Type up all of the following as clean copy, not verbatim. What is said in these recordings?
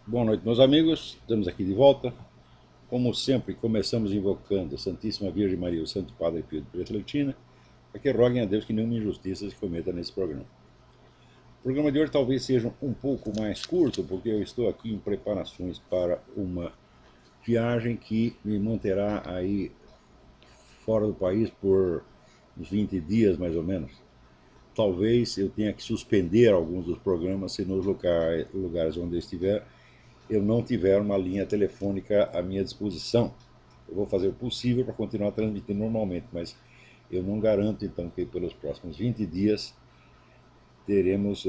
Boa noite, meus amigos. Estamos aqui de volta. Como sempre, começamos invocando a Santíssima Virgem Maria, o Santo Padre Pio de Pietrelcina, para que roguem a Deus que nenhuma injustiça se cometa nesse programa. O programa de hoje talvez seja um pouco mais curto, porque eu estou aqui em preparações para uma viagem que me manterá aí fora do país por uns 20 dias, mais ou menos. Talvez eu tenha que suspender alguns dos programas se nos lugares onde eu estiver eu não tiver uma linha telefônica à minha disposição. Eu vou fazer o possível para continuar transmitindo normalmente, mas eu não garanto então que pelos próximos 20 dias teremos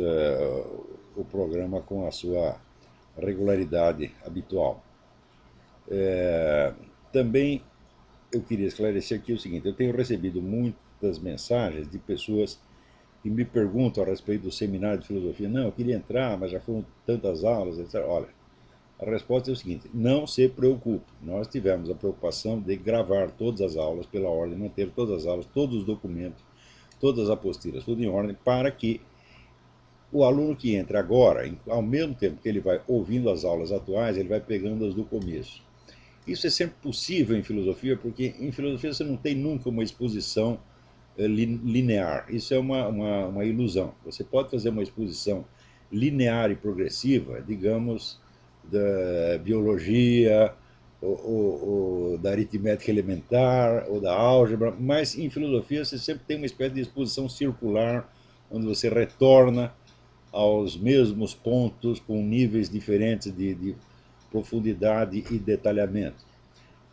o programa com a sua regularidade habitual. Também eu queria esclarecer aqui o seguinte: eu tenho recebido muitas mensagens de pessoas que me perguntam a respeito do seminário de filosofia. Não, eu queria entrar, mas já foram tantas aulas, etc. Olha, a resposta é o seguinte: não se preocupe. Nós tivemos a preocupação de gravar todas as aulas pela ordem, manter todas as aulas, todos os documentos, todas as apostilas, tudo em ordem, para que o aluno que entra agora, ao mesmo tempo que ele vai ouvindo as aulas atuais, ele vai pegando as do começo. Isso é sempre possível em filosofia, porque em filosofia você não tem nunca uma exposição linear. Isso é uma ilusão. Você pode fazer uma exposição linear e progressiva, digamos, da biologia, ou da aritmética elementar, ou da álgebra, mas em filosofia você sempre tem uma espécie de exposição circular, onde você retorna aos mesmos pontos com níveis diferentes de profundidade e detalhamento.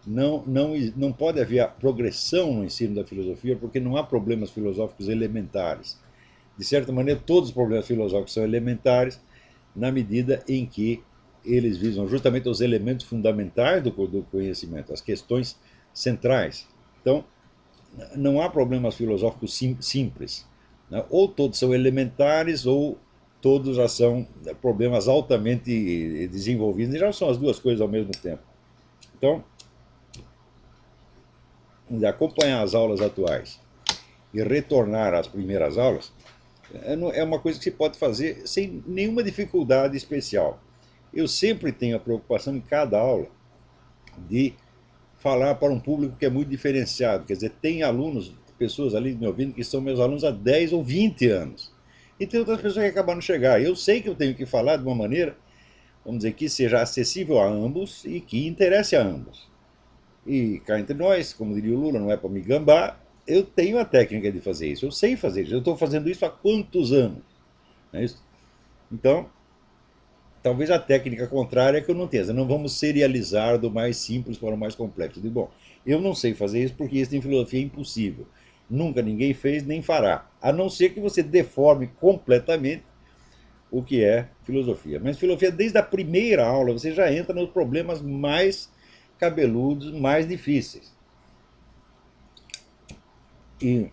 Não pode haver progressão no ensino da filosofia porque não há problemas filosóficos elementares. De certa maneira, todos os problemas filosóficos são elementares na medida em que eles visam justamente os elementos fundamentais do conhecimento, as questões centrais. Então, não há problemas filosóficos simples. Né? Ou todos são elementares, ou todos já são problemas altamente desenvolvidos, e já são as duas coisas ao mesmo tempo. Então, de acompanhar as aulas atuais e retornar às primeiras aulas é uma coisa que se pode fazer sem nenhuma dificuldade especial. Eu sempre tenho a preocupação em cada aula de falar para um público que é muito diferenciado. Quer dizer, tem alunos, pessoas ali me ouvindo que são meus alunos há 10 ou 20 anos. E tem outras pessoas que acabaram de chegar. Eu sei que eu tenho que falar de uma maneira, vamos dizer, que seja acessível a ambos e que interesse a ambos. E cá entre nós, como diria o Lula, não é para me gambar, eu tenho a técnica de fazer isso, eu sei fazer isso, eu estou fazendo isso há quantos anos? Não é isso? Então, talvez a técnica contrária é que eu não tenha. Não vamos serializar do mais simples para o mais complexo. Eu digo, bom, eu não sei fazer isso porque isso em filosofia é impossível. Nunca ninguém fez nem fará. A não ser que você deforme completamente o que é filosofia. Mas filosofia, desde a primeira aula, você já entra nos problemas mais cabeludos, mais difíceis. E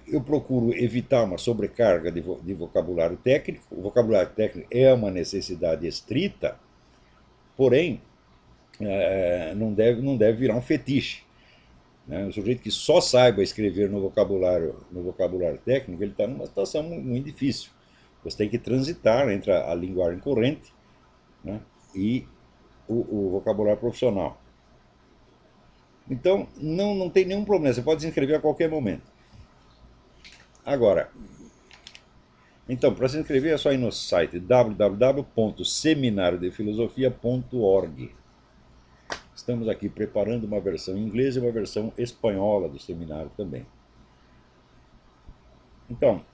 eu procuro evitar uma sobrecarga de vocabulário técnico. O vocabulário técnico é uma necessidade estrita, porém, não deve virar um fetiche. Né? O sujeito que só saiba escrever no vocabulário técnico, ele está numa situação muito difícil. Você tem que transitar entre a linguagem corrente, né, e o vocabulário profissional. Então, não tem nenhum problema, você pode se inscrever a qualquer momento. Agora, então, para se inscrever é só ir no site www.seminariodefilosofia.org. Estamos aqui preparando uma versão em inglês e uma versão espanhola do seminário também. Então,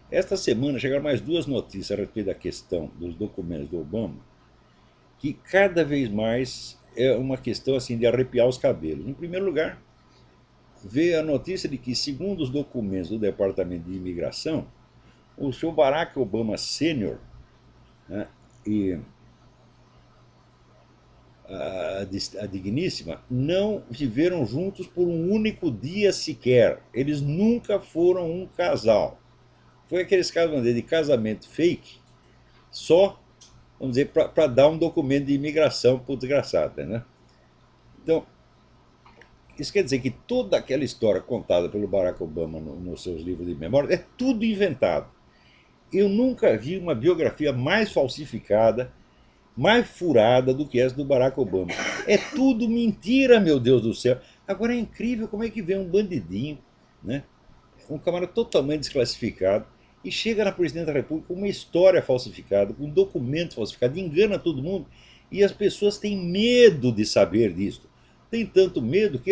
esta semana chegaram mais duas notícias a respeito da questão dos documentos do Obama, que cada vez mais é uma questão assim de arrepiar os cabelos. Em primeiro lugar, veio a notícia de que, segundo os documentos do Departamento de Imigração, o senhor Barack Obama Sênior, né, e a digníssima não viveram juntos por um único dia sequer. Eles nunca foram um casal. Foi aqueles casos de casamento fake, só, vamos dizer, para dar um documento de imigração para o desgraçado, né? Então, isso quer dizer que toda aquela história contada pelo Barack Obama nos seus livros de memória é tudo inventado. eu nunca vi uma biografia mais falsificada, mais furada do que essa do Barack Obama. É tudo mentira, meu Deus do céu. Agora é incrível como é que vem um bandidinho, né? Um camarada totalmente desclassificado, e chega na presidência da República com uma história falsificada, com um documento falsificado, engana todo mundo, e as pessoas têm medo de saber disso. Tem tanto medo que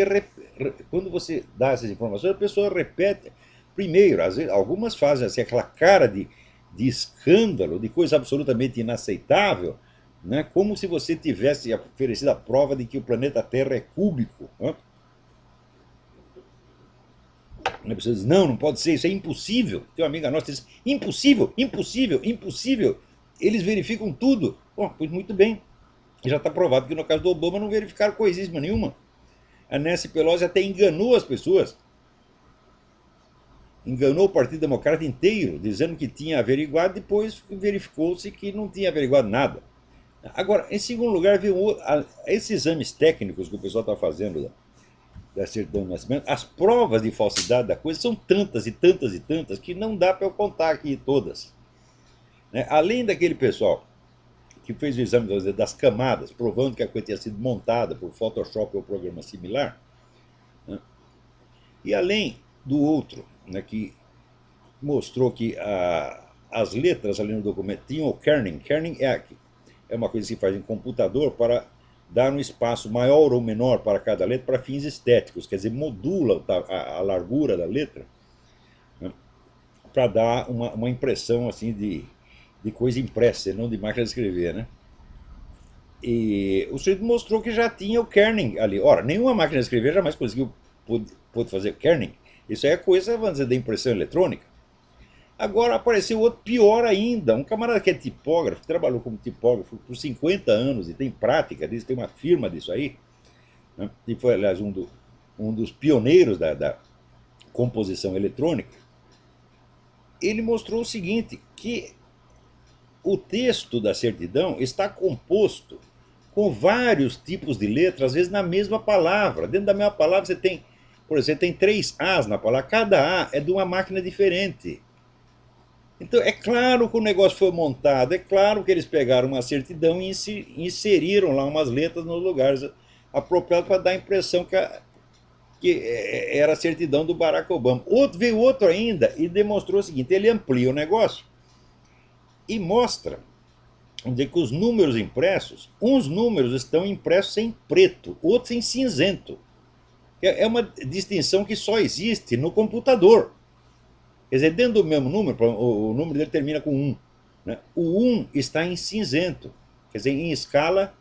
quando você dá essas informações, a pessoa repete. Primeiro, às vezes, algumas fazem assim, aquela cara de escândalo, de coisa absolutamente inaceitável, né? Como se você tivesse oferecido a prova de que o planeta Terra é cúbico. Né? A pessoa diz, não, não pode ser, isso é impossível. Tem uma amiga nossa que diz, impossível, impossível, impossível. Eles verificam tudo. Bom, pois muito bem. Já está provado que no caso do Obama não verificaram coisíssima nenhuma. A Nancy Pelosi até enganou as pessoas. Enganou o Partido Democrata inteiro, dizendo que tinha averiguado, depois verificou-se que não tinha averiguado nada. Agora, em segundo lugar, esses exames técnicos que o pessoal está fazendo da certidão de nascimento, as provas de falsidade da coisa são tantas e tantas e tantas que não dá para eu contar aqui todas. Né? Além daquele pessoal que fez o exame das camadas, provando que a coisa tinha sido montada por Photoshop ou programa similar, né? E além do outro, né, que mostrou que as letras ali no documento tinham o kerning. Kerning é uma coisa que se faz em computador para dar um espaço maior ou menor para cada letra para fins estéticos, quer dizer, modula a largura da letra, né, para dar uma impressão assim de coisa impressa, não de máquina de escrever, né? E o sujeito mostrou que já tinha o kerning ali. Ora, nenhuma máquina de escrever jamais conseguiu pôde fazer kerning. Isso é coisa, vamos dizer, da impressão eletrônica. Agora apareceu outro pior ainda, um camarada que é tipógrafo, que trabalhou como tipógrafo por 50 anos e tem prática disso, tem uma firma disso aí, né? E foi, aliás, um dos pioneiros da composição eletrônica. Ele mostrou o seguinte, que o texto da certidão está composto com vários tipos de letras, às vezes na mesma palavra. Dentro da mesma palavra você tem, por exemplo, tem 3 As na palavra, cada A é de uma máquina diferente. Então, é claro que o negócio foi montado, é claro que eles pegaram uma certidão e inseriram lá umas letras nos lugares apropriados para dar a impressão que era a certidão do Barack Obama. Veio outro ainda e demonstrou o seguinte, ele amplia o negócio e mostra onde que os números impressos, uns números estão impressos em preto, outros em cinzento. É uma distinção que só existe no computador. Quer dizer, dentro do mesmo número, o número dele termina com 1. Né? O 1 está em cinzento, quer dizer, em escala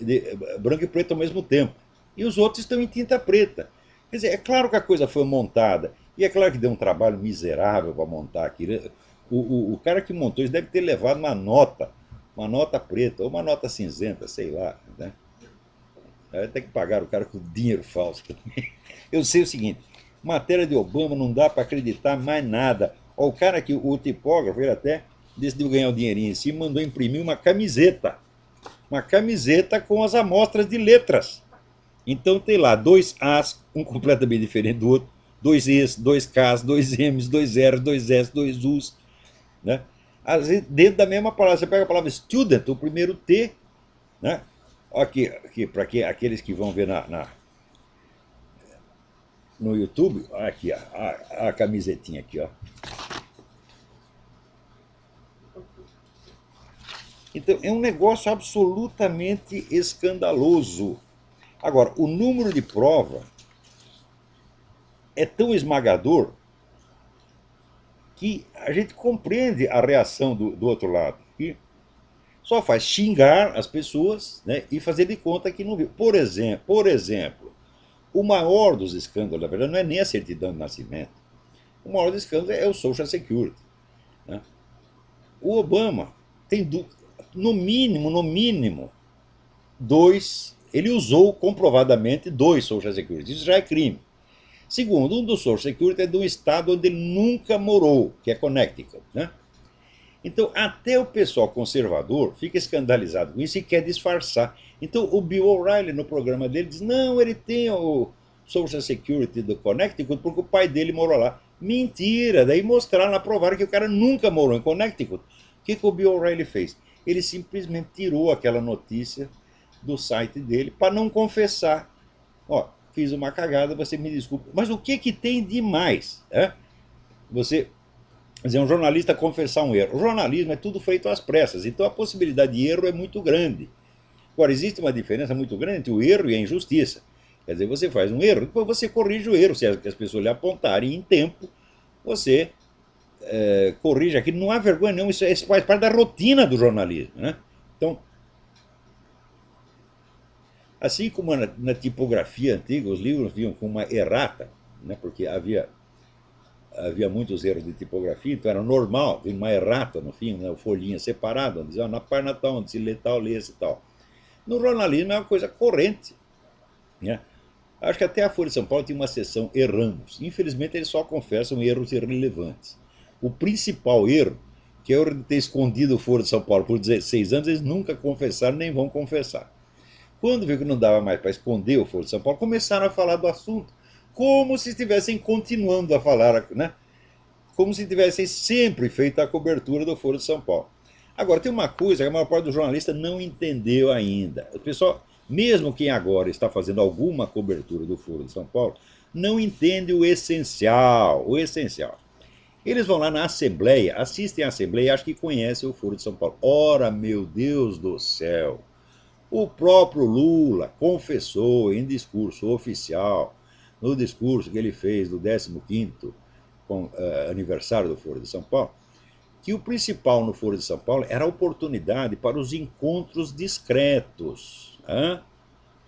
de branco e preto ao mesmo tempo. E os outros estão em tinta preta. Quer dizer, é claro que a coisa foi montada. E é claro que deu um trabalho miserável para montar aquilo. O cara que montou isso deve ter levado uma nota preta, ou uma nota cinzenta, sei lá. Né? Até que pagaram o cara com dinheiro falso. Eu sei o seguinte, matéria de Obama não dá para acreditar mais nada. O cara que, o tipógrafo, ele até decidiu ganhar o dinheirinho em cima, mandou imprimir uma camiseta. Uma camiseta com as amostras de letras. Então tem lá 2 As, um completamente diferente do outro, 2 Es, 2 Ks, 2 Ms, 2 Rs, 2 S, 2 Us. Né? Às vezes, dentro da mesma palavra, você pega a palavra student, o primeiro T, né? Aqui para aqueles que vão ver no YouTube, aqui a camisetinha aqui, ó. Então é um negócio absolutamente escandaloso. Agora, o número de prova é tão esmagador que a gente compreende a reação do outro lado. E só faz xingar as pessoas, né, e fazer de conta que não viu. Por exemplo, o maior dos escândalos, na verdade, não é nem a certidão de nascimento. O maior dos escândalos é o Social Security. Né? O Obama tem, no mínimo, 2. Ele usou comprovadamente 2 Social Security. Isso já é crime. Segundo, um dos Social Security é de um estado onde ele nunca morou, que é Connecticut. Né? Então, até o pessoal conservador fica escandalizado com isso e quer disfarçar. Então, o Bill O'Reilly, no programa dele, diz, não, ele tem o Social Security do Connecticut porque o pai dele morou lá. Mentira! Daí mostraram, provaram que o cara nunca morou em Connecticut. O que o Bill O'Reilly fez? Ele simplesmente tirou aquela notícia do site dele para não confessar. Ó, fiz uma cagada, você me desculpa. Mas o que tem de mais? Você, quer dizer, um jornalista confessar um erro. O jornalismo é tudo feito às pressas, então a possibilidade de erro é muito grande. Agora, existe uma diferença muito grande entre o erro e a injustiça. Quer dizer, você faz um erro, depois você corrige o erro. Se as pessoas lhe apontarem em tempo, você corrige aquilo. Não há vergonha nenhuma, isso faz parte da rotina do jornalismo. Né? Então, assim como na tipografia antiga, os livros vinham com uma errata, né? Porque havia muitos erros de tipografia, então era normal, vir uma errata no fim, né? Folhinha separada, onde dizia, na página tal, onde se lê tal, lê esse tal. No jornalismo é uma coisa corrente. Né? Acho que até a Folha de São Paulo tinha uma seção erramos. Infelizmente, eles só confessam erros irrelevantes. O principal erro, que é o de ter escondido o Foro de São Paulo por 16 anos, eles nunca confessaram nem vão confessar. Quando viu que não dava mais para esconder o Foro de São Paulo, começaram a falar do assunto, como se estivessem continuando a falar, né? Como se tivessem sempre feito a cobertura do Foro de São Paulo. Agora, tem uma coisa que a maior parte dos jornalistas não entendeu ainda. O pessoal, mesmo quem agora está fazendo alguma cobertura do Foro de São Paulo, não entende o essencial. O essencial. Eles vão lá na Assembleia, assistem à Assembleia e acham que conhecem o Foro de São Paulo. Ora, meu Deus do céu! O próprio Lula confessou em discurso oficial, no discurso que ele fez do 15º aniversário do Foro de São Paulo, que o principal no Foro de São Paulo era a oportunidade para os encontros discretos,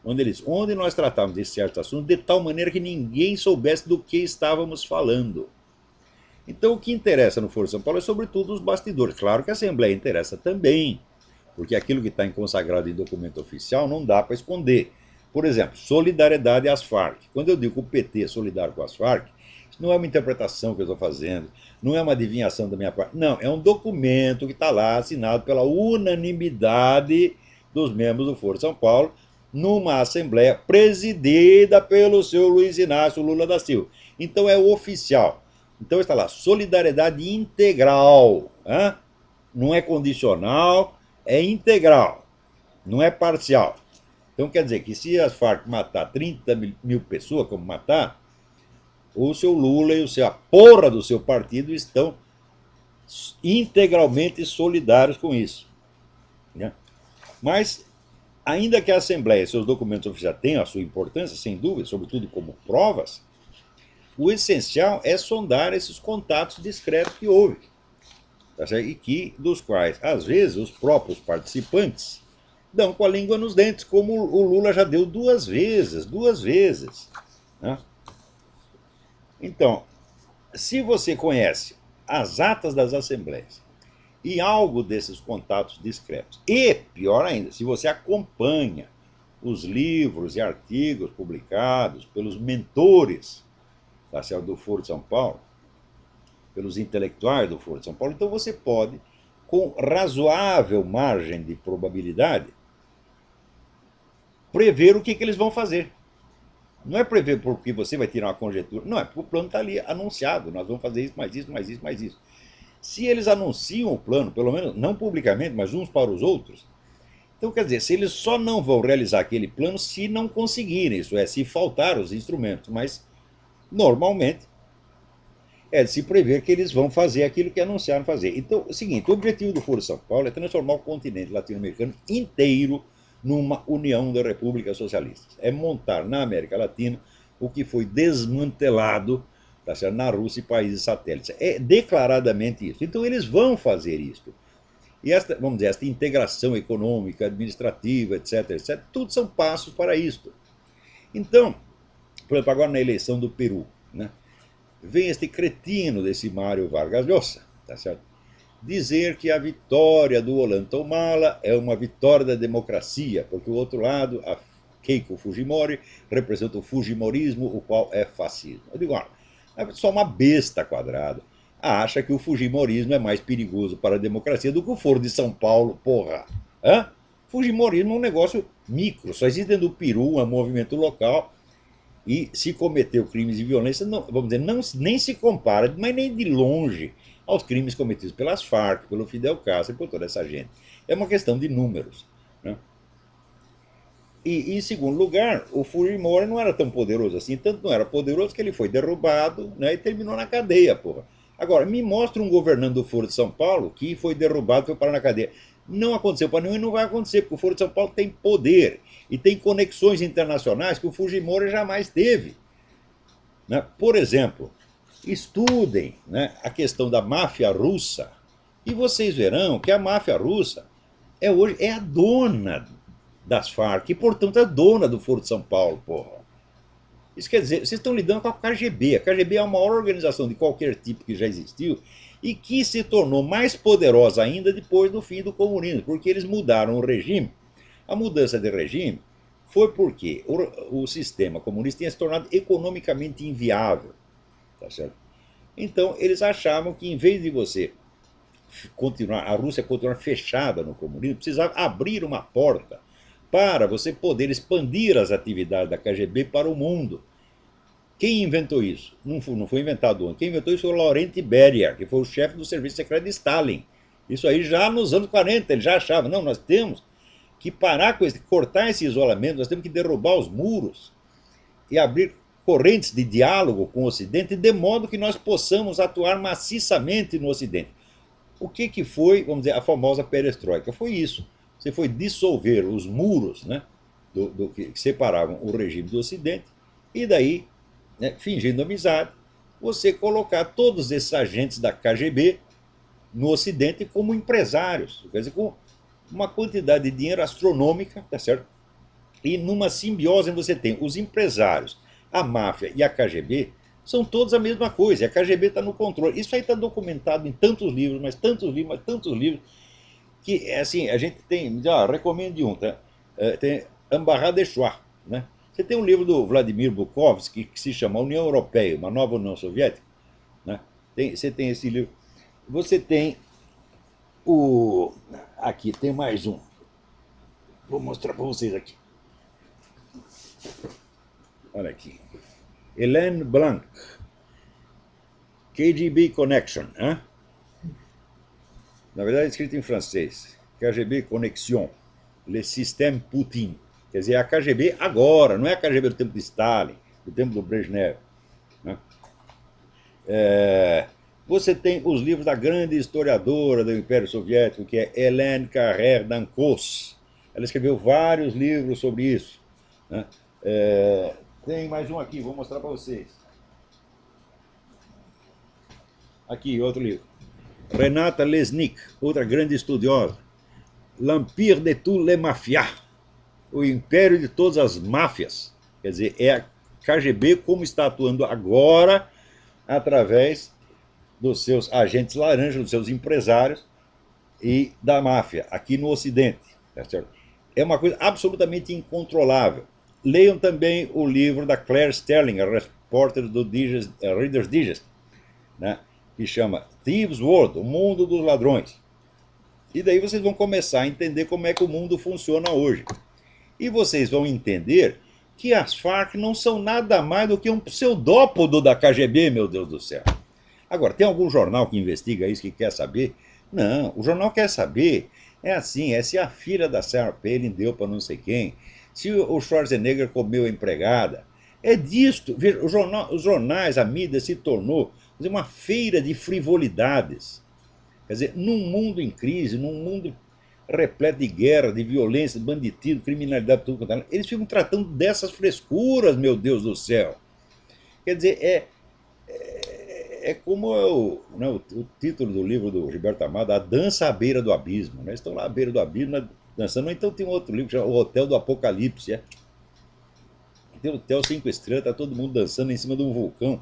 onde nós tratávamos de certos assuntos de tal maneira que ninguém soubesse do que estávamos falando. Então, o que interessa no Foro de São Paulo é, sobretudo, os bastidores. Claro que a Assembleia interessa também, porque aquilo que está consagrado em documento oficial não dá para esconder. Por exemplo, solidariedade às Farc. Quando eu digo que o PT é solidário com as Farc, isso não é uma interpretação que eu estou fazendo, não é uma adivinhação da minha parte. Não, é um documento que está lá assinado pela unanimidade dos membros do Foro de São Paulo, numa assembleia presidida pelo seu Luiz Inácio Lula da Silva. Então é oficial. Então está lá, solidariedade integral. Não é condicional, é integral, não é parcial. Então quer dizer que se as Farc matar 30 mil pessoas, como matar, o seu Lula e a porra do seu partido estão integralmente solidários com isso. Né? Mas, ainda que a Assembleia e seus documentos oficiais tenham a sua importância, sem dúvida, sobretudo como provas, o essencial é sondar esses contatos discretos que houve. E que, dos quais, às vezes, os próprios participantes dão com a língua nos dentes, como o Lula já deu duas vezes. Né? Então, se você conhece as atas das assembleias e algo desses contatos discretos, e, pior ainda, se você acompanha os livros e artigos publicados pelos mentores do Foro de São Paulo, pelos intelectuais do Foro de São Paulo, então você pode, com razoável margem de probabilidade, prever o que eles vão fazer. Não é prever porque você vai tirar uma conjectura, não, é porque o plano está ali anunciado, nós vamos fazer isso, mais isso, mais isso, mais isso. Se eles anunciam o plano, pelo menos não publicamente, mas uns para os outros, então quer dizer, se eles só não vão realizar aquele plano se não conseguirem, isso é, se faltar os instrumentos, mas normalmente é de se prever que eles vão fazer aquilo que anunciaram fazer. Então, é o seguinte, o objetivo do Foro de São Paulo é transformar o continente latino-americano inteiro numa união de repúblicas socialistas. É montar na América Latina o que foi desmantelado na Rússia e países satélites. É declaradamente isso. Então, eles vão fazer isso. E esta, vamos dizer, esta integração econômica, administrativa, etc., etc., tudo são passos para isto. Então, por exemplo, agora na eleição do Peru, né? Vem este cretino desse Mário Vargas Llosa, tá certo? Dizer que a vitória do Ollanta é uma vitória da democracia, porque o outro lado, a Keiko Fujimori, representa o Fujimorismo, o qual é fascismo. Eu digo, é só uma besta quadrada acha que o Fujimorismo é mais perigoso para a democracia do que o Foro de São Paulo, porra. Fujimorismo é um negócio micro, só existe dentro do Peru, um movimento local. e se cometeu crimes de violência, não, vamos dizer, não, nem se compara, mas nem de longe, aos crimes cometidos pelas Farc, pelo Fidel Castro e por toda essa gente. É uma questão de números. Né? E, em segundo lugar, o Fujimori não era tão poderoso assim, tanto não era poderoso que ele foi derrubado, né, e terminou na cadeia, porra. Agora, me mostra um governante do Foro de São Paulo que foi derrubado e foi parar na cadeia. Não aconteceu para nenhum e não vai acontecer, porque o Foro de São Paulo tem poder e tem conexões internacionais que o Fujimori jamais teve. Né? Por exemplo, estudem, né, a questão da máfia russa e vocês verão que a máfia russa hoje é a dona das Farc e, portanto, é dona do Foro de São Paulo, porra. Isso quer dizer, vocês estão lidando com a KGB. A KGB é a maior organização de qualquer tipo que já existiu e que se tornou mais poderosa ainda depois do fim do comunismo, porque eles mudaram o regime. A mudança de regime foi porque o sistema comunista tinha se tornado economicamente inviável. Tá certo? Então, eles achavam que, em vez de você continuar, a Rússia continuar fechada no comunismo, precisava abrir uma porta para você poder expandir as atividades da KGB para o mundo. Quem inventou isso? Não foi inventado ontem. Quem inventou isso foi o Laurent Beria, que foi o chefe do serviço secreto de Stalin. Isso aí já nos anos 40, ele já achava, não, nós temos que parar com esse, cortar esse isolamento, nós temos que derrubar os muros e abrir correntes de diálogo com o Ocidente, de modo que nós possamos atuar maciçamente no Ocidente. O que foi, vamos dizer, a famosa perestroika? Foi isso. Você foi dissolver os muros, né, que separavam o regime do Ocidente, e daí, né, fingindo amizade, você colocar todos esses agentes da KGB no Ocidente como empresários, quer dizer, com uma quantidade de dinheiro astronômica, tá certo? E numa simbiose você tem os empresários, a máfia e a KGB, são todos a mesma coisa. E a KGB está no controle. Isso aí está documentado em tantos livros, mas tantos livros, mas tantos livros, que assim, a gente tem, já recomendo um, tá? Tem Embarras de Choix, né? Você tem um livro do Vladimir Bukovsky que se chama União Europeia, uma nova União Soviética, né? Você tem esse livro. Você tem o. Aqui, tem mais um. Vou mostrar para vocês aqui. Olha aqui. Hélène Blanc, KGB Connection. Hein? Na verdade, é escrito em francês. KGB Connexion. Le Système Poutine. Quer dizer, é a KGB agora, não é a KGB do tempo de Stalin, do tempo do Brezhnev. Né? Você tem os livros da grande historiadora do Império Soviético, que é Hélène Carrère d'Ancos. Ela escreveu vários livros sobre isso. Né? Tem mais um aqui, vou mostrar para vocês. Aqui, outro livro. Renata Lesnick, outra grande estudiosa. L'Empire de toutes les mafias. O império de todas as máfias. Quer dizer, é a KGB como está atuando agora através dos seus agentes laranjas, dos seus empresários e da máfia, aqui no Ocidente. Tá certo? É uma coisa absolutamente incontrolável. Leiam também o livro da Claire Sterling, a repórter do Reader's Digest, né, que chama Thieves' World, o mundo dos ladrões. E daí vocês vão começar a entender como é que o mundo funciona hoje. E vocês vão entender que as Farc não são nada mais do que um pseudópodo da KGB, meu Deus do céu. Agora, tem algum jornal que investiga isso, que quer saber? Não, o jornal quer saber. É assim, é se a filha da Sarah Palin deu para não sei quem, se o Schwarzenegger comeu a empregada. É disto. Veja, os jornais, a mídia se tornou uma feira de frivolidades. Quer dizer, num mundo em crise, num mundo repleto de guerra, de violência, de banditismo, criminalidade, tudo quanto é, eles ficam tratando dessas frescuras, meu Deus do céu. Quer dizer, é como o título do livro do Gilberto Amado, A Dança à Beira do Abismo. Né? Estão lá à beira do abismo dançando. Então tem um outro livro que chama O Hotel do Apocalipse. Tem um hotel 5 estrelas, está todo mundo dançando em cima de um vulcão.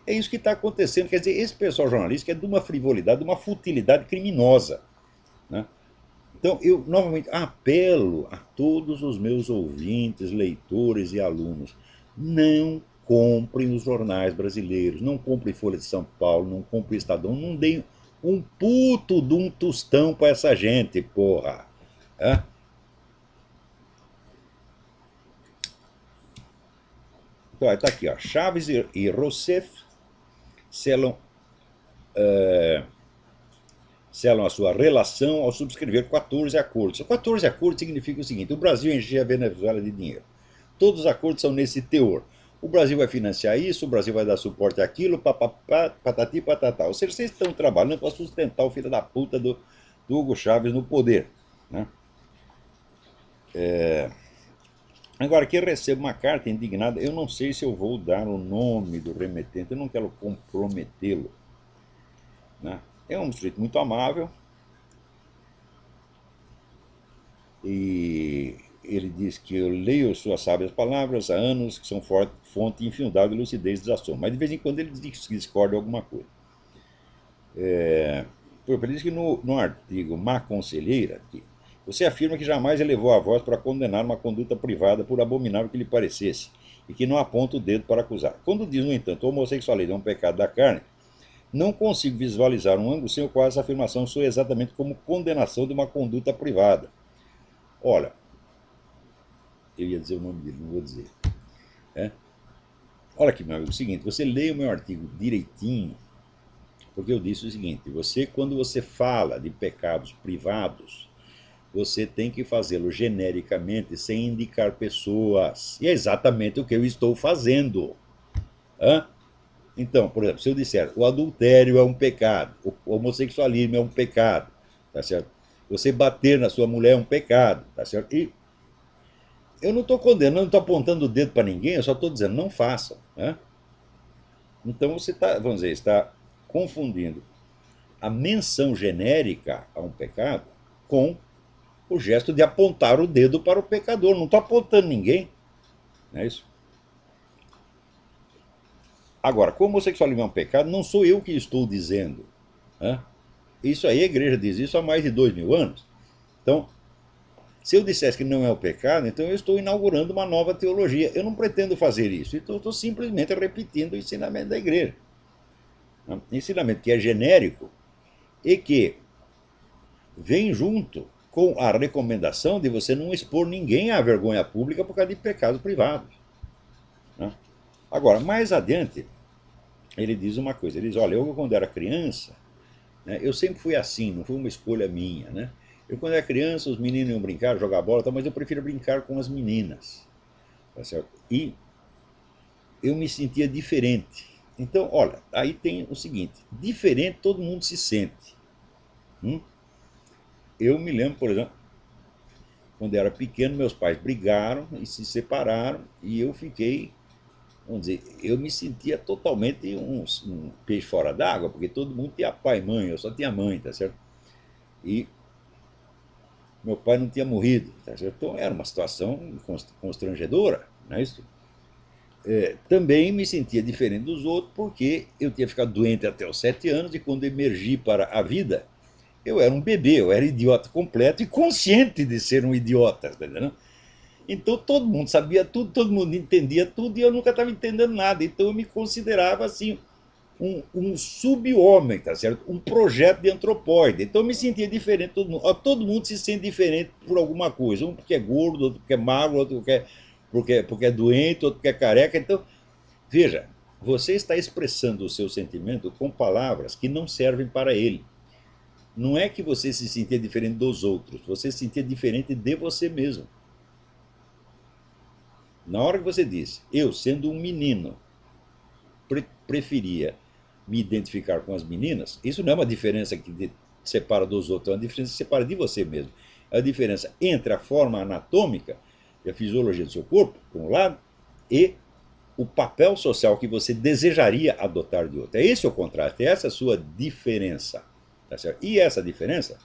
É isso que está acontecendo. Quer dizer, esse pessoal jornalístico é de uma frivolidade, de uma futilidade criminosa. Né? Então, eu novamente apelo a todos os meus ouvintes, leitores e alunos: não comprem os jornais brasileiros, não comprem Folha de São Paulo, não comprem Estadão, não deem um puto de um tostão para essa gente, porra. Então, Então, está aqui, ó, Chaves e Rousseff selam, selam a sua relação ao subscrever 14 acordos. 14 acordos significa o seguinte: o Brasil enchia a Venezuela de dinheiro. Todos os acordos são nesse teor. O Brasil vai financiar isso, o Brasil vai dar suporte àquilo, papapá, patati, patatá. Ou seja, vocês estão trabalhando para sustentar o filho da puta do Hugo Chávez no poder, né? Agora, aqui eu recebo uma carta indignada. Eu não sei se eu vou dar o nome do remetente, eu não quero comprometê-lo, né? É um sujeito muito amável e ele diz que eu leio suas sábias palavras há anos, que são fonte infindável de lucidez e desação. Mas de vez em quando ele diz que discorda de alguma coisa. Ele diz que no artigo Má Conselheira, você afirma que jamais elevou a voz para condenar uma conduta privada por abominável que lhe parecesse, e que não aponta o dedo para acusar. Quando diz, no entanto, o homossexualismo é um pecado da carne, não consigo visualizar um ângulo sem o qual essa afirmação soa exatamente como condenação de uma conduta privada. Olha, eu ia dizer o nome dele, não vou dizer. Olha aqui, meu amigo, é o seguinte: você lê o meu artigo direitinho, porque eu disse o seguinte: quando você fala de pecados privados, você tem que fazê-lo genericamente, sem indicar pessoas. E é exatamente o que eu estou fazendo. Hã? Então, por exemplo, se eu disser o adultério é um pecado, o homossexualismo é um pecado, tá certo? Você bater na sua mulher é um pecado, tá certo? E eu não estou condenando, não estou apontando o dedo para ninguém, eu só estou dizendo não façam, né? Então você está, vamos dizer, está confundindo a menção genérica a um pecado com o gesto de apontar o dedo para o pecador. Não estou apontando ninguém, não é isso? Agora, como o homossexualismo é um pecado, não sou eu que estou dizendo, né? Isso aí a igreja diz isso há mais de 2000 anos. Então, se eu dissesse que não é o pecado, então eu estou inaugurando uma nova teologia. Eu não pretendo fazer isso. Então eu estou simplesmente repetindo o ensinamento da igreja. Ensinamento que é genérico e que vem junto com a recomendação de você não expor ninguém à vergonha pública por causa de pecados privados. Agora, mais adiante, ele diz uma coisa. Ele diz, olha, eu quando era criança, né, eu sempre fui assim, não foi uma escolha minha, né? Eu quando era criança, os meninos iam brincar, jogar bola, mas eu prefiro brincar com as meninas. Tá certo? E eu me sentia diferente. Então, olha, aí tem o seguinte: diferente todo mundo se sente. Eu me lembro, por exemplo, quando eu era pequeno, meus pais brigaram e se separaram, e eu fiquei, vamos dizer, eu me sentia totalmente um peixe fora d'água, porque todo mundo tinha pai e mãe, eu só tinha mãe, tá certo? E meu pai não tinha morrido, tá certo? Então era uma situação constrangedora, não é isso? Também me sentia diferente dos outros porque eu tinha ficado doente até os 7 anos e quando emergi para a vida, eu era um bebê, eu era idiota completo e consciente de ser um idiota, tá entendendo? Então todo mundo sabia tudo, todo mundo entendia tudo e eu nunca estava entendendo nada. Então eu me considerava assim um sub-homem, tá certo? Um projeto de antropóide. Então eu me sentia diferente de todo mundo. Todo mundo se sente diferente por alguma coisa. Um porque é gordo, outro porque é magro, outro porque é doente, outro porque é careca. Então, veja, você está expressando o seu sentimento com palavras que não servem para ele. Não é que você se sentia diferente dos outros, você se sentia diferente de você mesmo. Na hora que você disse, eu sendo um menino, preferia me identificar com as meninas, isso não é uma diferença que te separa dos outros, é uma diferença que separa de você mesmo. É a diferença entre a forma anatômica e a fisiologia do seu corpo, por um lado, e o papel social que você desejaria adotar de outro. É esse o contraste, é essa a sua diferença. Tá certo? E essa diferença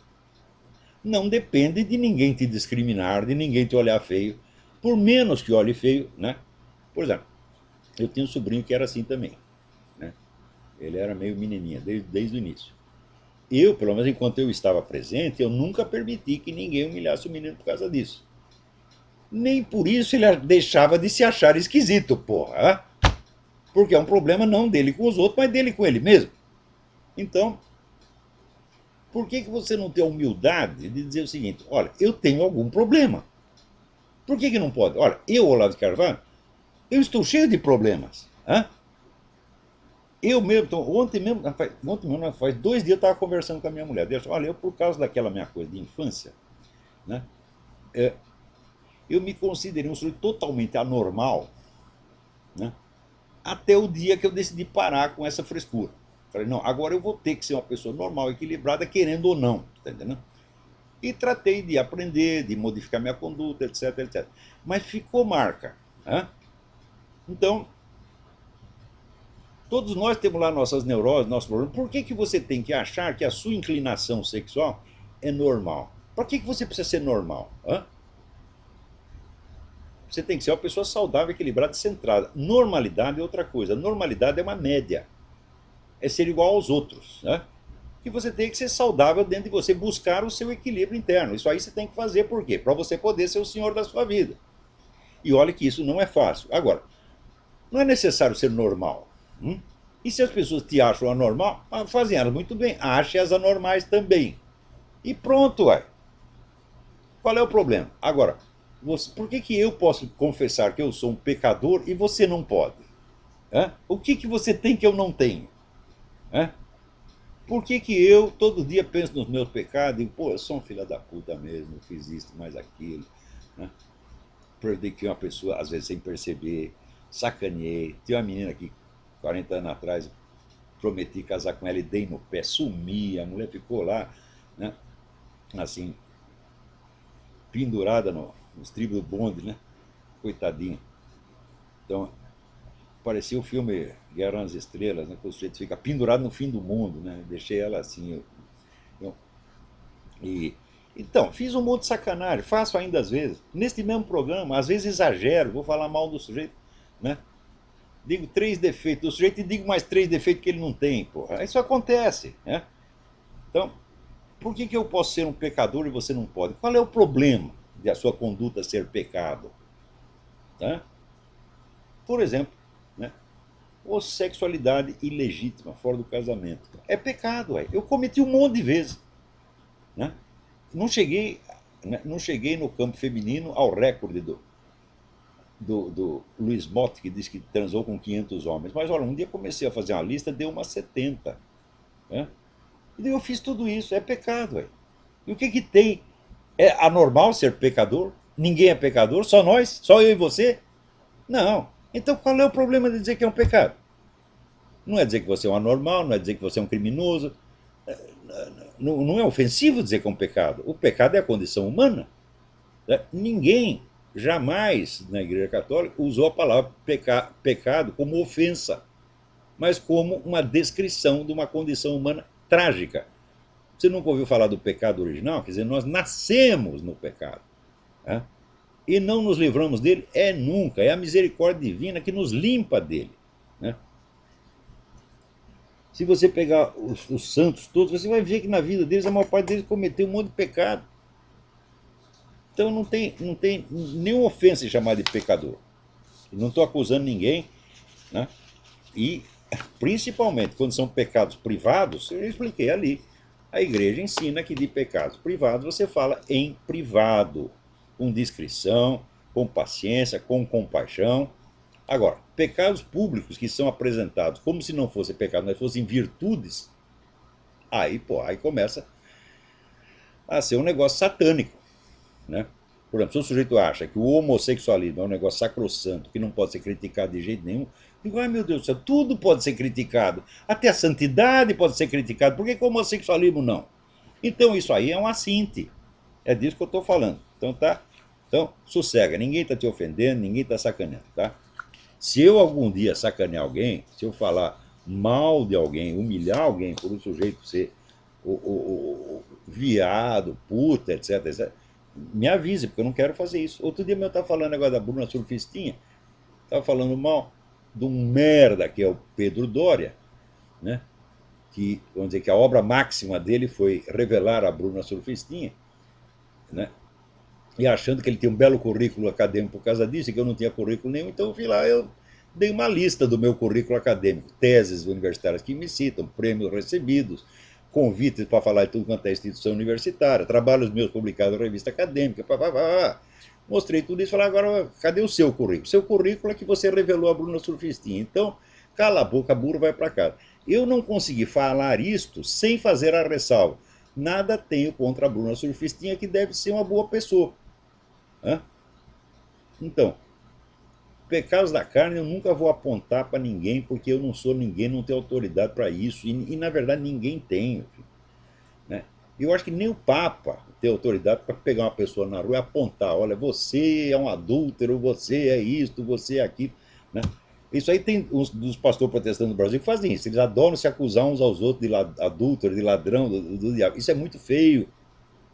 não depende de ninguém te discriminar, de ninguém te olhar feio, por menos que olhe feio, né? Por exemplo, eu tinha um sobrinho que era assim também, né? Ele era meio menininha desde o início. Eu, pelo menos enquanto eu estava presente, eu nunca permiti que ninguém humilhasse o menino por causa disso. Nem por isso ele deixava de se achar esquisito, porra. Porque é um problema não dele com os outros, mas dele com ele mesmo. Então, por que você não tem a humildade de dizer o seguinte: olha, eu tenho algum problema. Por que não pode? Olha, eu, Olavo de Carvalho, Eu estou cheio de problemas. Hã? Eu mesmo, então, ontem mesmo, não, faz 2 dias eu estava conversando com a minha mulher. Eu disse, olha, eu por causa daquela minha coisa de infância, né, é, eu me considerei um sujeito totalmente anormal, né, até o dia que eu decidi parar com essa frescura. Falei, não, agora eu vou ter que ser uma pessoa normal, equilibrada, querendo ou não. Tá entendendo? E tratei de aprender, de modificar minha conduta, etc, etc. Mas ficou marca. Né? Então, todos nós temos lá nossas neuroses, nossos problemas. Por que você tem que achar que a sua inclinação sexual é normal? Por que você precisa ser normal? Hã? Você tem que ser uma pessoa saudável, equilibrada e centrada. Normalidade é outra coisa. Normalidade é uma média. É ser igual aos outros. Né? Que você tem que ser saudável dentro de você, buscar o seu equilíbrio interno. Isso aí você tem que fazer por quê? Para você poder ser o senhor da sua vida. E olha que isso não é fácil. Agora, não é necessário ser normal. E se as pessoas te acham anormal, fazem elas muito bem. Ache as anormais também. E pronto, uai. Qual é o problema? Agora, por que eu posso confessar que eu sou um pecador e você não pode? O que você tem que eu não tenho? Por que eu todo dia penso nos meus pecados e, pô, eu sou um filho da puta mesmo, eu fiz isso, mais aquilo. Né? Prejudiquei uma pessoa, às vezes sem perceber, sacaneei. Tem uma menina aqui, 40 anos atrás, prometi casar com ela e dei no pé, sumi, a mulher ficou lá, né? Assim, pendurada no estribo do bonde, né? Coitadinha. Então, parecia o filme Guerra nas Estrelas, né? Que o sujeito fica pendurado no fim do mundo, né? Deixei ela assim. Eu, e, então, fiz um monte de sacanagem, faço ainda às vezes. Neste mesmo programa, às vezes exagero, vou falar mal do sujeito, né? Digo 3 defeitos do sujeito e digo mais 3 defeitos que ele não tem, porra. Isso acontece, né? Então, por que eu posso ser um pecador e você não pode? Qual é o problema de a sua conduta ser pecado? Tá? Por exemplo, né? Ou sexualidade ilegítima, fora do casamento. É pecado, ué. Eu cometi um monte de vezes. Né? Não cheguei, né? Não cheguei no campo feminino ao recorde do Luiz Motti, que diz que transou com 500 homens. Mas olha, um dia comecei a fazer uma lista, deu umas 70. Né? E eu fiz tudo isso, é pecado. Ué. E o que tem? É anormal ser pecador? Ninguém é pecador? Só nós? Só eu e você? Não. Então qual é o problema de dizer que é um pecado? Não é dizer que você é um anormal, não é dizer que você é um criminoso. Não é ofensivo dizer que é um pecado. O pecado é a condição humana. Né? Ninguém jamais na Igreja Católica usou a palavra pecado como ofensa, mas como uma descrição de uma condição humana trágica. Você nunca ouviu falar do pecado original? Quer dizer, nós nascemos no pecado. Né? E não nos livramos dele nunca. É a misericórdia divina que nos limpa dele. Né? Se você pegar os santos todos, você vai ver que na vida deles, a maior parte deles cometeu um monte de pecado. Então não tem nenhuma ofensa em chamar de pecador. Não estou acusando ninguém. Né? E, principalmente, quando são pecados privados, eu expliquei ali. A igreja ensina que de pecados privados você fala em privado, com discrição, com paciência, com compaixão. Agora, pecados públicos que são apresentados como se não fossem pecados, mas fossem virtudes, aí começa a ser um negócio satânico. Né? Por exemplo, se o sujeito acha que o homossexualismo é um negócio sacrossanto, que não pode ser criticado de jeito nenhum, digo, ai meu Deus do céu, tudo pode ser criticado. Até a santidade pode ser criticada. Por que o homossexualismo não? Então isso aí é um assinte. É disso que eu estou falando. Então tá? Então, sossega, ninguém está te ofendendo, ninguém está sacaneando, tá? Se eu algum dia sacanear alguém, se eu falar mal de alguém, humilhar alguém por um sujeito ser o viado, puta, etc, etc, me avise, porque eu não quero fazer isso. Outro dia eu estava falando agora da Bruna Surfistinha, estava falando mal de um merda que é o Pedro Doria, né? Que, vamos dizer que a obra máxima dele foi revelar a Bruna Surfistinha, né? E achando que ele tem um belo currículo acadêmico por causa disso, e que eu não tinha currículo nenhum, então eu fui lá, eu dei uma lista do meu currículo acadêmico, teses universitárias que me citam, prêmios recebidos, convites para falar de tudo quanto é instituição universitária, trabalhos meus publicados em revista acadêmica, pá. Mostrei tudo isso e falei, agora, cadê o seu currículo? Seu currículo é que você revelou a Bruna Surfistinha. Então, cala a boca, burro, vai para casa. Eu não consegui falar isto sem fazer a ressalva. Nada tenho contra a Bruna Surfistinha, que deve ser uma boa pessoa. Hã? Então, pecados da carne eu nunca vou apontar para ninguém, porque eu não sou ninguém, não tenho autoridade para isso. E, na verdade, ninguém tem. Né? Eu acho que nem o Papa tem autoridade para pegar uma pessoa na rua e apontar: olha, você é um adúltero, você é isto, você é aquilo. Né? Isso aí tem uns dos pastores protestantes do Brasil que fazem isso. Eles adoram se acusar uns aos outros de adúltero, de ladrão, do diabo. Isso é muito feio.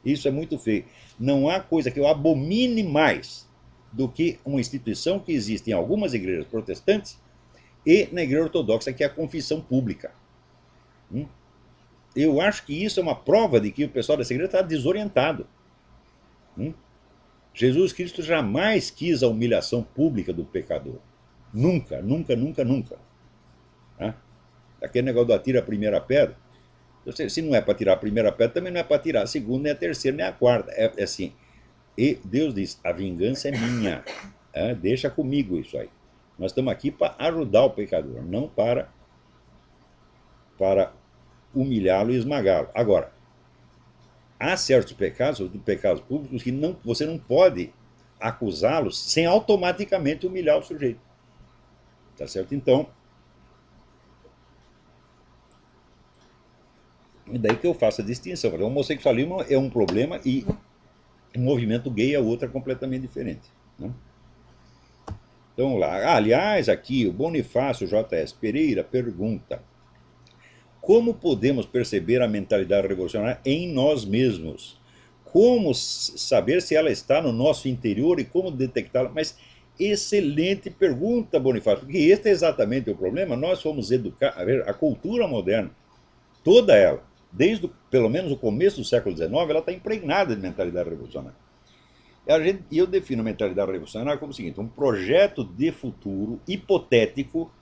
Isso é muito feio. Não há coisa que eu abomine mais do que uma instituição que existe em algumas igrejas protestantes e na igreja ortodoxa, que é a confissão pública. Eu acho que isso é uma prova de que o pessoal dessa igreja está desorientado. Jesus Cristo jamais quis a humilhação pública do pecador. Nunca, nunca, nunca, nunca. Né? Aquele negócio do atira a primeira pedra, se não é para tirar a primeira pedra, também não é para tirar a segunda, nem a terceira, nem a quarta. É assim. E Deus diz: a vingança é minha. Deixa comigo isso aí. Nós estamos aqui para ajudar o pecador, não para humilhá-lo e esmagá-lo. Agora, há certos pecados públicos, que você não pode acusá-los sem automaticamente humilhar o sujeito. Tá certo? Então, é daí que eu faço a distinção. O homossexualismo é um problema e o movimento gay é outra completamente diferente. Né? Então, vamos lá. Aliás, aqui o Bonifácio J.S. Pereira pergunta: como podemos perceber a mentalidade revolucionária em nós mesmos? Como saber se ela está no nosso interior e como detectá-la? Mas excelente pergunta, Bonifácio, porque este é exatamente o problema. Nós fomos educados, a cultura moderna, toda ela, desde pelo menos o começo do século XIX, ela está impregnada de mentalidade revolucionária. E eu defino a mentalidade revolucionária como o seguinte: um projeto de futuro hipotético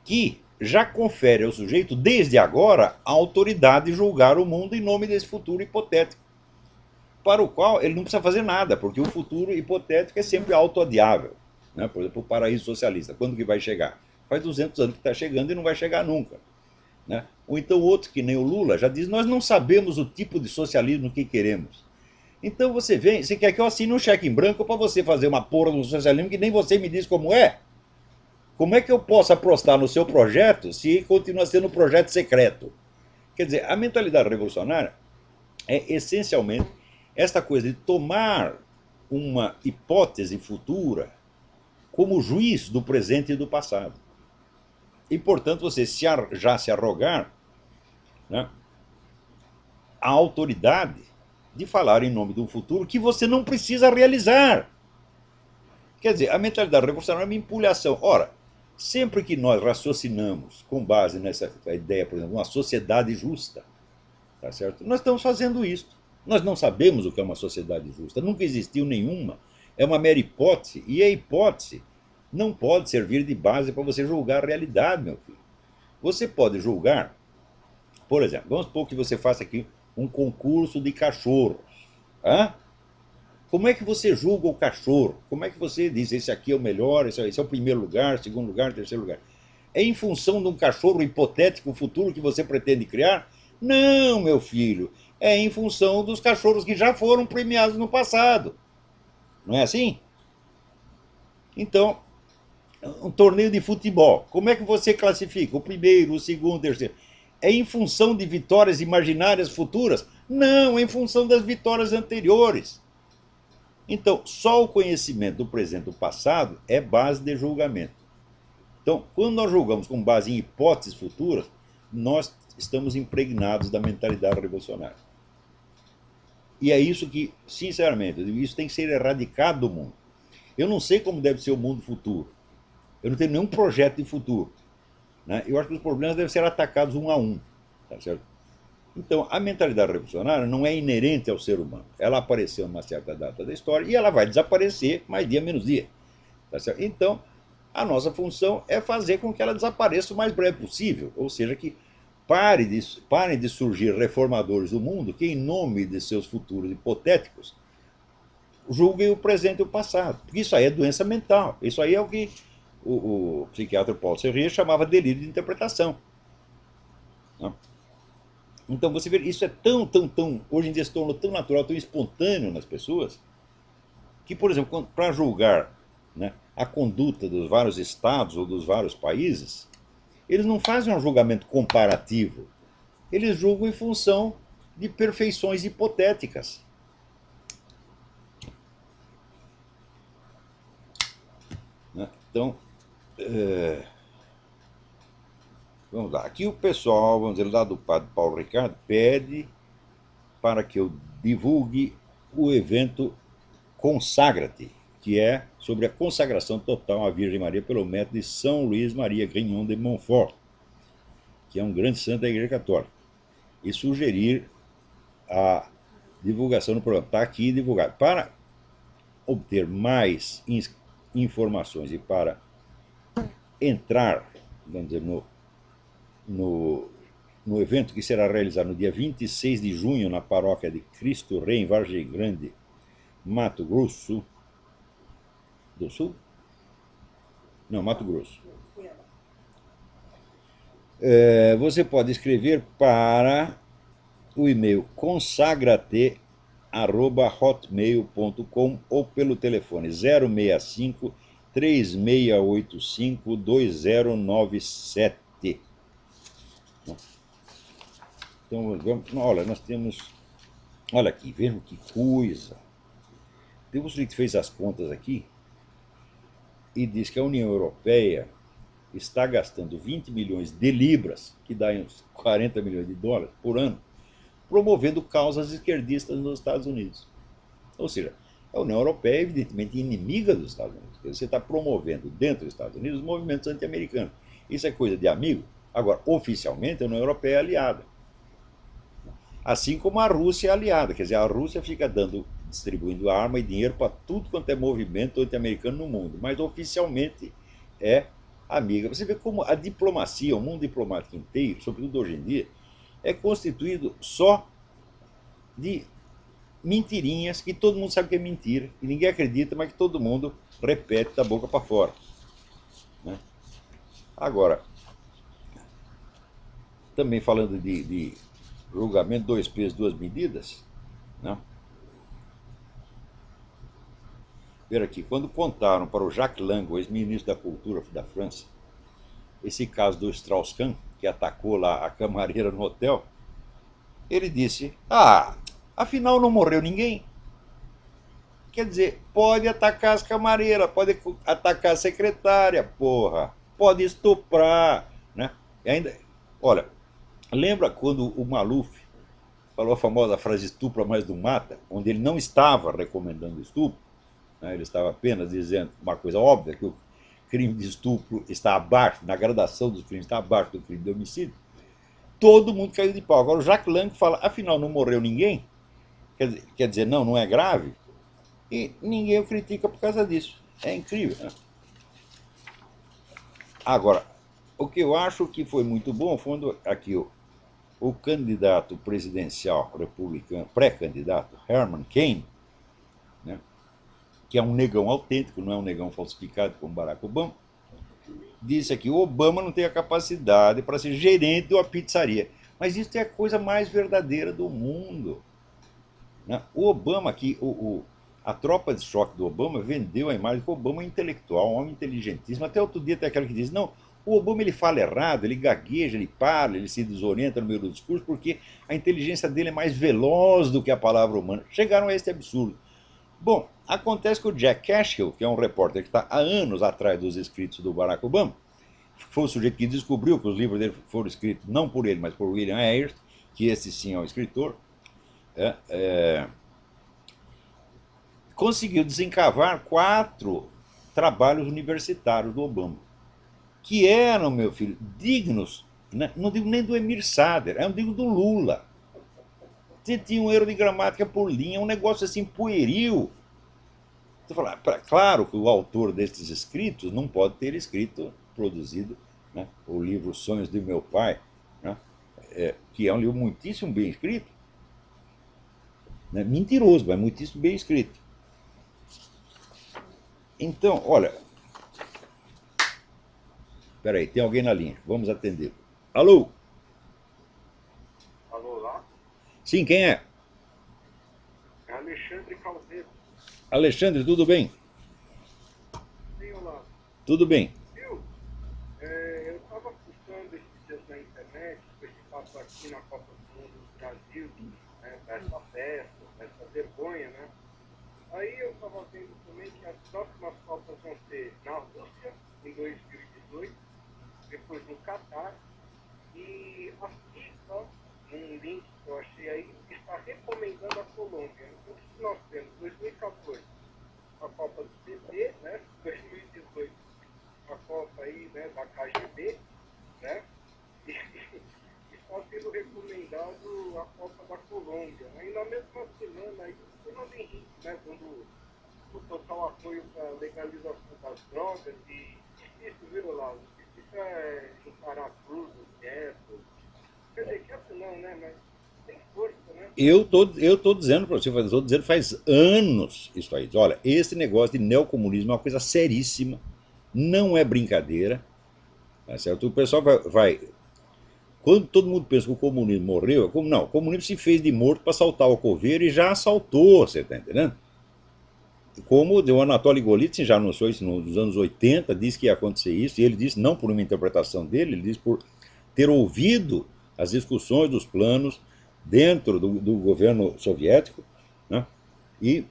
que já confere ao sujeito, desde agora, a autoridade de julgar o mundo em nome desse futuro hipotético, para o qual ele não precisa fazer nada, porque o futuro hipotético é sempre autoadiável. Né? Por exemplo, o paraíso socialista, quando que vai chegar? Faz 200 anos que está chegando e não vai chegar nunca. Né? Ou então outro, que nem o Lula, já diz: nós não sabemos o tipo de socialismo que queremos. Então você vem, você quer que eu assine um cheque em branco para você fazer uma porra do socialismo que nem você me diz como é? Como é que eu posso apostar no seu projeto se continua sendo um projeto secreto? Quer dizer, a mentalidade revolucionária é essencialmente esta coisa de tomar uma hipótese futura como juiz do presente e do passado. E, portanto, você já se arrogar, né, a autoridade de falar em nome de um futuro que você não precisa realizar. Quer dizer, a mentalidade revolucionária é uma empulhação. Ora, sempre que nós raciocinamos com base nessa ideia, por exemplo, uma sociedade justa, tá certo? Nós estamos fazendo isso. Nós não sabemos o que é uma sociedade justa, nunca existiu nenhuma. É uma mera hipótese, e a hipótese não pode servir de base para você julgar a realidade, meu filho. Você pode julgar, por exemplo, vamos supor que você faça aqui um concurso de cachorros. Hã? Como é que você julga o cachorro? Como é que você diz: esse aqui é o melhor, esse é o primeiro lugar, segundo lugar, terceiro lugar? É em função de um cachorro hipotético futuro que você pretende criar? Não, meu filho. É em função dos cachorros que já foram premiados no passado. Não é assim? Então, um torneio de futebol, como é que você classifica? O primeiro, o segundo, o terceiro? É em função de vitórias imaginárias futuras? Não, é em função das vitórias anteriores. Então, só o conhecimento do presente e do passado é base de julgamento. Então, quando nós julgamos com base em hipóteses futuras, nós estamos impregnados da mentalidade revolucionária. E é isso que, sinceramente, isso tem que ser erradicado do mundo. Eu não sei como deve ser o mundo futuro. Eu não tenho nenhum projeto de futuro. Né? Eu acho que os problemas devem ser atacados um a um. Tá certo? Então, a mentalidade revolucionária não é inerente ao ser humano. Ela apareceu numa certa data da história e ela vai desaparecer mais dia menos dia. Tá certo? Então, a nossa função é fazer com que ela desapareça o mais breve possível. Ou seja, que parem de surgir reformadores do mundo que, em nome de seus futuros hipotéticos, julguem o presente e o passado. Porque isso aí é doença mental. Isso aí é o que o psiquiatra Paulo Serrier chamava delírio de interpretação. Né? Então você vê, isso é tão, hoje em dia se tornou tão natural, tão espontâneo nas pessoas, que, por exemplo, para julgar, né, a conduta dos vários estados ou dos vários países, eles não fazem um julgamento comparativo. Eles julgam em função de perfeições hipotéticas. Né? Então, vamos lá. Aqui o pessoal, vamos dizer, lá do padre Paulo Ricardo, pede para que eu divulgue o evento Consagra-te, que é sobre a consagração total à Virgem Maria pelo método de São Luís Maria Grignon de Montfort, que é um grande santo da Igreja Católica, e sugerir a divulgação do programa. Está aqui divulgado. Para obter mais informações e para entrar, vamos dizer, no, no evento que será realizado no dia 26 de junho na paróquia de Cristo Rei, em Vargem Grande, Mato Grosso do Sul? Não, Mato Grosso. Você pode escrever para o e-mail consagrate@hotmail.com ou pelo telefone 065 3685 2097. Então, olha, nós temos. Olha aqui, vejam que coisa. Tem um sujeito que fez as contas aqui e diz que a União Europeia está gastando 20 milhões de libras, que dá uns 40 milhões de dólares por ano, promovendo causas esquerdistas nos Estados Unidos. Ou seja, a União Europeia é evidentemente inimiga dos Estados Unidos. Você está promovendo dentro dos Estados Unidos movimentos anti-americanos. Isso é coisa de amigo. Agora, oficialmente, a União Europeia é aliada. Assim como a Rússia é aliada. Quer dizer, a Rússia fica distribuindo arma e dinheiro para tudo quanto é movimento anti-americano no mundo. Mas oficialmente é amiga. Você vê como a diplomacia, o mundo diplomático inteiro, sobretudo hoje em dia, é constituído só de mentirinhas que todo mundo sabe que é mentira, que ninguém acredita, mas que todo mundo repete da boca para fora. Né? Agora, também falando de julgamento, dois pesos, duas medidas, né? Ver aqui, quando contaram para o Jacques Lang, o ex-ministro da Cultura da França, esse caso do Strauss-Kahn, que atacou lá a camareira no hotel, ele disse: ah, afinal não morreu ninguém. Quer dizer, pode atacar as camareiras, pode atacar a secretária, porra, pode estuprar, né? E ainda, olha, lembra quando o Maluf falou a famosa frase estupra, mas não mata, onde ele não estava recomendando estupro, né? Ele estava apenas dizendo uma coisa óbvia, que o crime de estupro está abaixo, na gradação dos crimes, está abaixo do crime de homicídio. Todo mundo caiu de pau. Agora o Jacques Lang fala, afinal não morreu ninguém, quer dizer, não é grave, e ninguém o critica por causa disso. É incrível, né? Agora, o que eu acho que foi muito bom foi quando aqui o candidato presidencial republicano, pré-candidato, Herman Cain, né, que é um negão autêntico, não é um negão falsificado como Barack Obama, disse aqui: o Obama não tem a capacidade para ser gerente de uma pizzaria. Mas isso é a coisa mais verdadeira do mundo. Né? O Obama aqui, a tropa de choque do Obama vendeu a imagem que o Obama é intelectual, um homem inteligentíssimo. Até outro dia tem aquela que diz: não, o Obama ele fala errado, ele gagueja, ele para, ele se desorienta no meio do discurso porque a inteligência dele é mais veloz do que a palavra humana. Chegaram a esse absurdo. Bom, acontece que o Jack Cashill, que é um repórter que está há anos atrás dos escritos do Barack Obama, foi o sujeito que descobriu que os livros dele foram escritos não por ele, mas por William Ayers, que esse sim é um escritor, conseguiu desencavar 4 trabalhos universitários do Obama, que eram, meu filho, dignos, né? Não digo nem do Emir Sader, eu digo do Lula. Você tinha um erro de gramática por linha, um negócio assim pueril. Você fala, claro que o autor desses escritos não pode ter escrito, produzido, né, o livro Sonhos de Meu Pai, né, que é um livro muitíssimo bem escrito, né? Mentiroso, mas muitíssimo bem escrito. Então, olha, peraí, tem alguém na linha, vamos atender. Alô? Alô, lá? Sim, quem é? É Alexandre Caldeiro. Alexandre, tudo bem? Sim, olá. Tudo bem. Viu? Eu estava fuçando esses dias na internet, com esse papo aqui na Copa do Mundo do Brasil, né, dessa festa, dessa vergonha, né? Aí eu estava vendo também que as próximas Copas vão ser na Rússia, em 2018, depois no Catar, e a FIFA, num link que eu achei aí, está recomendando a Colômbia. Então, o que nós temos? 2014, a Copa do PT, né? 2018, a Copa aí, né, da KGB, né? E está sendo recomendado a Copa da Colômbia. Aí na mesma semana aí o Fernando Henrique, né, dando o total apoio para a legalização das drogas e difícil, viu, Lalo? Difícil é encarar tudo, quieto. Quer dizer, quieto não, né? Mas tem força, né? Eu tô dizendo para você, estou dizendo faz anos isso aí. Olha, esse negócio de neocomunismo é uma coisa seríssima, não é brincadeira. Tá certo? O pessoal vai. Quando todo mundo pensa que o comunismo morreu, como não, o comunismo se fez de morto para assaltar o coveiro e já assaltou, você está entendendo? Como o Anatoly Golitsyn já anunciou isso nos anos 80, disse que ia acontecer isso, e ele disse não por uma interpretação dele, ele disse por ter ouvido as discussões dos planos dentro do governo soviético, né? E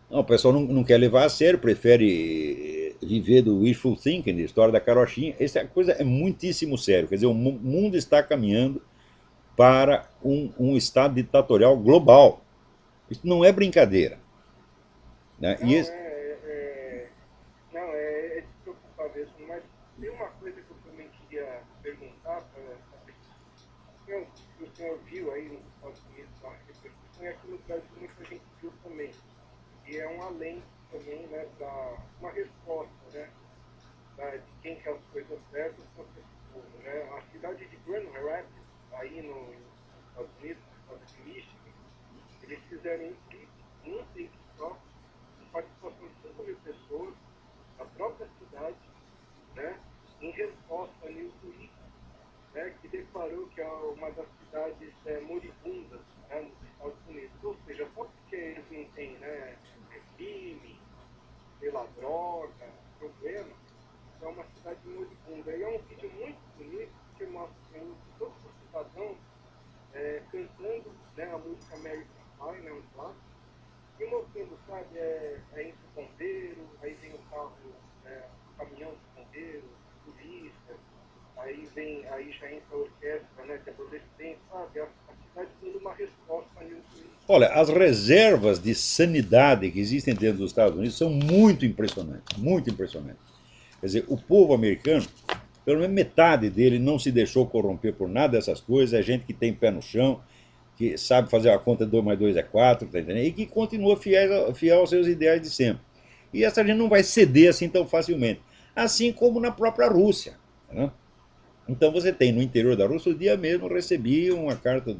não, o pessoal não quer levar a sério, prefere viver do wishful thinking, da história da carochinha. Essa coisa é muitíssimo sério. Quer dizer, o mundo está caminhando para um estado ditatorial global. Isso não é brincadeira. Né? E Não, esse, não, é de se preocupar mesmo, mas tem uma coisa que eu também queria perguntar para saber se o senhor viu aí nos Estados Unidos a repercussão, e aqui no Brasil muita gente viu também. E é um alento também, né, para uma resposta, né, de quem quer as coisas certas contra esse povo, né? A cidade de Grand Rapids, aí nos Estados Unidos, no estado de Michigan, eles fizeram um clipe, um take só, com participação de 5 mil pessoas, da própria cidade, né, em resposta a Newsweek, né, que declarou que é uma das cidades moribundas, né, nos Estados Unidos. Ou seja, só porque eles não têm, né, crime, sei lá, droga, problema, é uma cidade moribunda. E é um vídeo muito bonito, porque mostra assim, todos os cidadãos cantando, né, a música American Pie, né, um clássico, e mostrando, sabe, entra o bombeiro, aí vem o carro, o caminhão de bombeiro, polícia, aí já entra a orquestra, né, de adolescentes, sabe, a cidade dando uma resposta a Newsweek. olha, as reservas de sanidade que existem dentro dos Estados Unidos são muito impressionantes, muito impressionantes. Quer dizer, o povo americano, pelo menos metade dele não se deixou corromper por nada dessas coisas, é gente que tem pé no chão, que sabe fazer a conta de 2 mais 2 é 4, tá entendendo? E que continua fiel aos seus ideais de sempre. E essa gente não vai ceder assim tão facilmente. Assim como na própria Rússia. Né? Então você tem no interior da Rússia, o dia mesmo recebi uma carta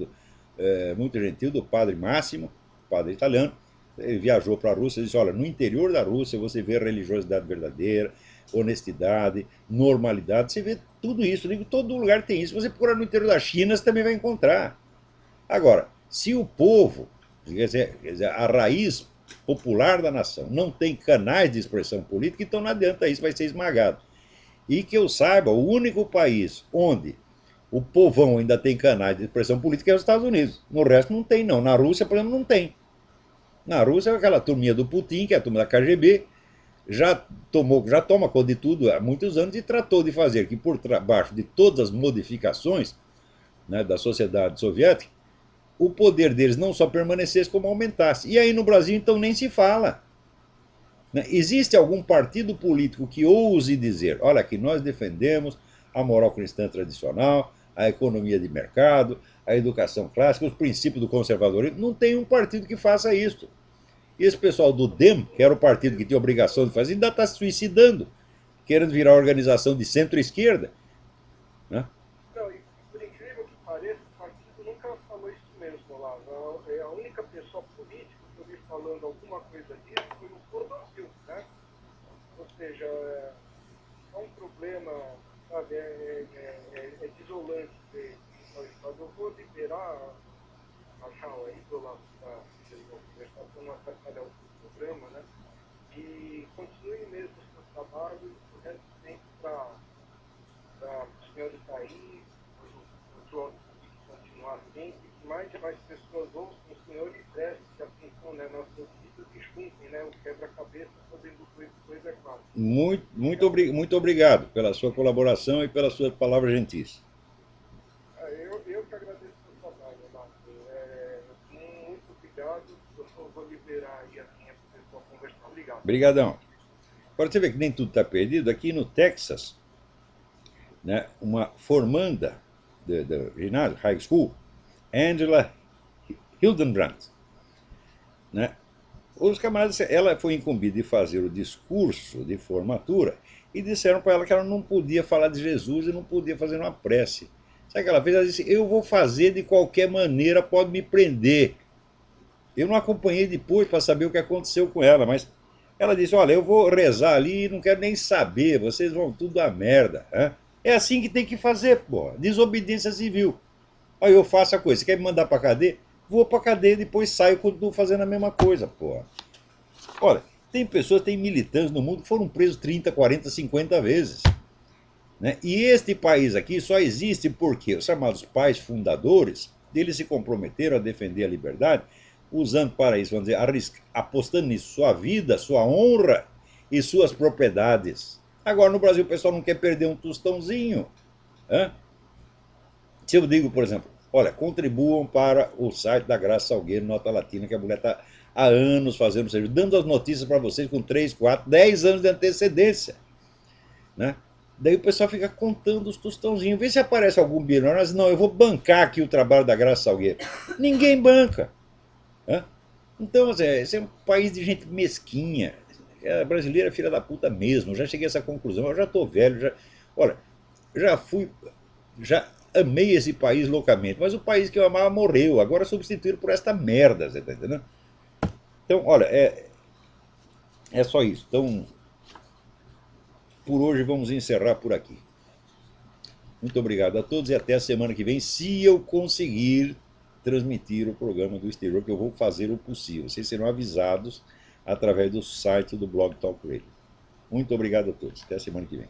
muito gentil do padre Máximo, padre italiano. Ele viajou para a Rússia e disse: olha, no interior da Rússia você vê religiosidade verdadeira, honestidade, normalidade, você vê tudo isso. Digo, todo lugar tem isso. Se você procurar no interior da China, você também vai encontrar. Agora, se o povo, quer dizer, a raiz popular da nação, não tem canais de expressão política, então não adianta isso, vai ser esmagado. E que eu saiba, o único país onde o povão ainda tem canais de expressão política é os Estados Unidos. No resto não tem, não. Na Rússia, por exemplo, não tem. Na Rússia, é aquela turminha do Putin, que é a turma da KGB, já toma conta de tudo há muitos anos e tratou de fazer que por baixo de todas as modificações, né, da sociedade soviética, o poder deles não só permanecesse, como aumentasse. E aí no Brasil, então, nem se fala. Né? Existe algum partido político que ouse dizer: olha, aqui nós defendemos a moral cristã tradicional, a economia de mercado, a educação clássica, os princípios do conservadorismo? Não tem um partido que faça isso. E esse pessoal do DEM, que era o partido que tinha obrigação de fazer, ainda está se suicidando, querendo virar organização de centro-esquerda. Né? Não, e por incrível que falou isso mesmo, Olavo. A única pessoa política que eu vi falando alguma coisa disso foi o Clodovil, né? Ou seja, é um problema, sabe, é desolante ver tal estado. Eu vou liberar a Raul aí, Olavo, para vocês vão conversar, para não atrapalhar o programa, né? E continue mesmo o seu trabalho, o resto tempo para os senhores sair, o João continuar sempre, que mais e mais pessoas ouçam o senhor e prestem atenção, né, nas notícias e juntem, né, o quebra-cabeça fazendo coisa fácil. Muito obrigado pela sua colaboração e pelas suas palavras gentis. Eu que agradeço o seu trabalho, Renato. Muito obrigado. Eu vou liberar aí a linha para o pessoal conversar. Obrigado. Obrigadão. Agora você vê que nem tudo está perdido. Aqui no Texas, né, uma formanda do ginásio, high school, Angela Hildenbrandt, né, os camaradas, ela foi incumbida de fazer o discurso de formatura e disseram para ela que ela não podia falar de Jesus e não podia fazer uma prece. Sabe o que ela fez? Ela disse: eu vou fazer de qualquer maneira, pode me prender. Eu não acompanhei depois para saber o que aconteceu com ela, mas ela disse: olha, eu vou rezar ali e não quero nem saber, vocês vão tudo a merda. Né? É assim que tem que fazer, pô. Desobediência civil. Olha, eu faço a coisa, você quer me mandar para cadeia? Vou para cadeia, depois saio e continuo fazendo a mesma coisa, pô. Olha, tem pessoas, tem militantes no mundo que foram presos 30, 40, 50 vezes. Né? E este país aqui só existe porque os chamados pais fundadores, eles se comprometeram a defender a liberdade, usando para isso, vamos dizer, apostando nisso sua vida, sua honra e suas propriedades. Agora no Brasil o pessoal não quer perder um tostãozinho. Né? Se eu digo, por exemplo, olha, contribuam para o site da Graça Salgueiro, Nota Latina, que a mulher está há anos fazendo serviço, dando as notícias para vocês com 3, 4, 10 anos de antecedência. Né? Daí o pessoal fica contando os tostãozinhos. Vê se aparece algum bilionário, mas não, eu vou bancar aqui o trabalho da Graça Salgueiro. Ninguém banca. Né? Então, assim, esse é um país de gente mesquinha. A brasileira é filha da puta mesmo. Eu já cheguei a essa conclusão. Eu já estou velho. Olha, já fui. Já amei esse país loucamente. Mas o país que eu amava morreu. Agora substituíram por esta merda. Você tá entendendo? Então, olha, é só isso. Então, por hoje vamos encerrar por aqui. Muito obrigado a todos e até a semana que vem, se eu conseguir transmitir o programa do exterior, que eu vou fazer o possível. Vocês serão avisados através do site do Blog Talk Radio. Muito obrigado a todos. Até a semana que vem.